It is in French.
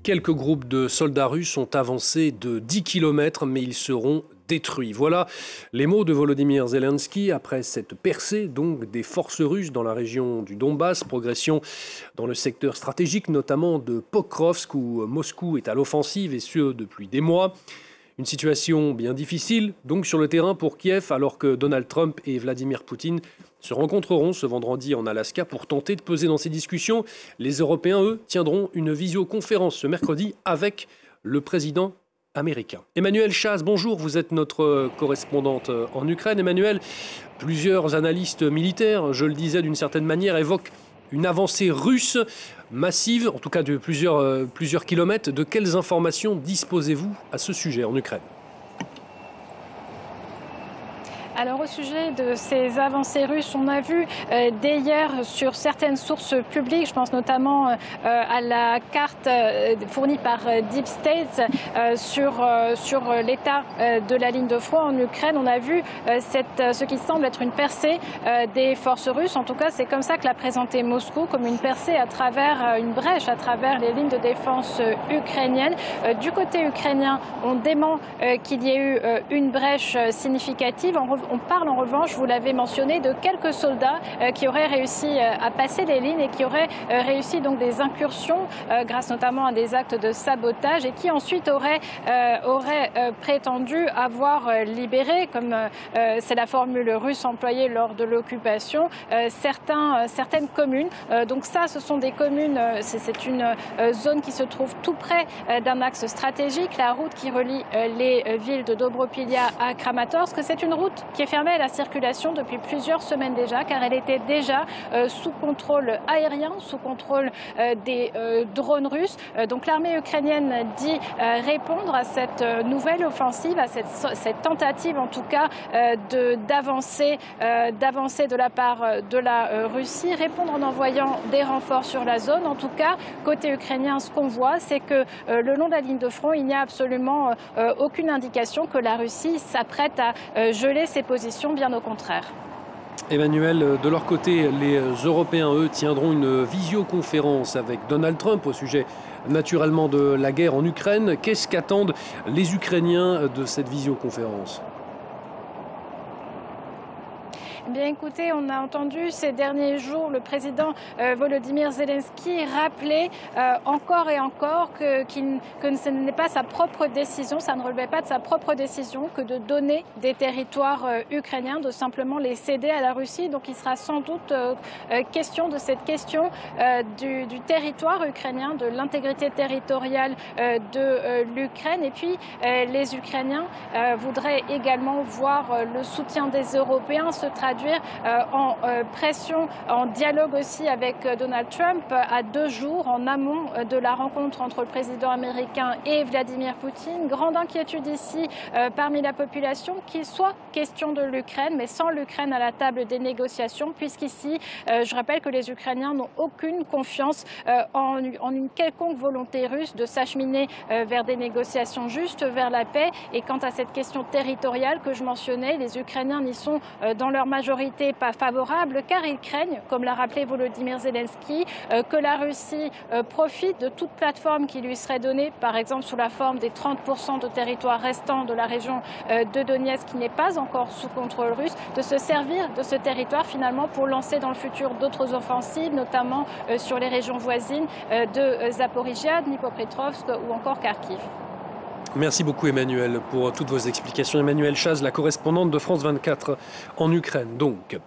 Quelques groupes de soldats russes ont avancé de 10 km, mais ils seront détruits. Voilà les mots de Volodymyr Zelensky après cette percée donc des forces russes dans la région du Donbass, progression dans le secteur stratégique, notamment de Pokrovsk où Moscou est à l'offensive et ce depuis des mois. Une situation bien difficile donc sur le terrain pour Kiev alors que Donald Trump et Vladimir Poutine se rencontreront ce vendredi en Alaska pour tenter de peser dans ces discussions. Les Européens, eux, tiendront une visioconférence ce mercredi avec le président américain. Emmanuelle Chaz, bonjour, vous êtes notre correspondante en Ukraine. Emmanuelle, plusieurs analystes militaires, je le disais d'une certaine manière, évoquent une avancée russe massive, en tout cas de plusieurs kilomètres. De quelles informations disposez-vous à ce sujet en Ukraine ? Alors au sujet de ces avancées russes, on a vu dès hier sur certaines sources publiques, je pense notamment à la carte fournie par Deep State sur l'état de la ligne de front en Ukraine, on a vu ce qui semble être une percée des forces russes. En tout cas, c'est comme ça que l'a présenté Moscou, comme une percée à travers une brèche, à travers les lignes de défense ukrainiennes. Du côté ukrainien, on dément qu'il y ait eu une brèche significative. On parle en revanche, vous l'avez mentionné, de quelques soldats qui auraient réussi à passer les lignes et qui auraient réussi donc des incursions grâce notamment à des actes de sabotage et qui ensuite auraient prétendu avoir libéré, comme c'est la formule russe employée lors de l'occupation, certaines communes. Donc ça, ce sont des communes, c'est une zone qui se trouve tout près d'un axe stratégique, la route qui relie les villes de Dobropilia à Kramatorsk. C'est une route qui est fermée à la circulation depuis plusieurs semaines déjà, car elle était déjà sous contrôle aérien, sous contrôle des drones russes. Donc l'armée ukrainienne dit répondre à cette nouvelle offensive, à cette tentative en tout cas d'avancer de la part de la Russie, répondre en envoyant des renforts sur la zone. En tout cas, côté ukrainien, ce qu'on voit, c'est que le long de la ligne de front, il n'y a absolument aucune indication que la Russie s'apprête à geler ses positions, bien au contraire. Emmanuel, de leur côté, les Européens, eux, tiendront une visioconférence avec Donald Trump au sujet naturellement de la guerre en Ukraine. Qu'est-ce qu'attendent les Ukrainiens de cette visioconférence ? Bien écoutez, on a entendu ces derniers jours le président Volodymyr Zelensky rappeler encore et encore que ce n'est pas sa propre décision, ça ne relevait pas de sa propre décision que de donner des territoires ukrainiens, de simplement les céder à la Russie. Donc il sera sans doute question de cette question du territoire ukrainien, de l'intégrité territoriale de l'Ukraine. Et puis les Ukrainiens voudraient également voir le soutien des Européens se traduire en pression, en dialogue aussi avec Donald Trump à 2 jours en amont de la rencontre entre le président américain et Vladimir Poutine. Grande inquiétude ici parmi la population qu'il soit question de l'Ukraine, mais sans l'Ukraine à la table des négociations, puisqu'ici, je rappelle que les Ukrainiens n'ont aucune confiance en une quelconque volonté russe de s'acheminer vers des négociations justes, vers la paix. Et quant à cette question territoriale que je mentionnais, les Ukrainiens n'y sont dans leur majorité pas favorable, car ils craignent, comme l'a rappelé Volodymyr Zelensky, que la Russie profite de toute plateforme qui lui serait donnée, par exemple sous la forme des 30% de territoire restant de la région de Donetsk qui n'est pas encore sous contrôle russe, de se servir de ce territoire finalement pour lancer dans le futur d'autres offensives, notamment sur les régions voisines de Zaporijia, Dnipropetrovsk ou encore Kharkiv. Merci beaucoup Emmanuel pour toutes vos explications. Emmanuelle Chaz, la correspondante de France 24 en Ukraine. Donc.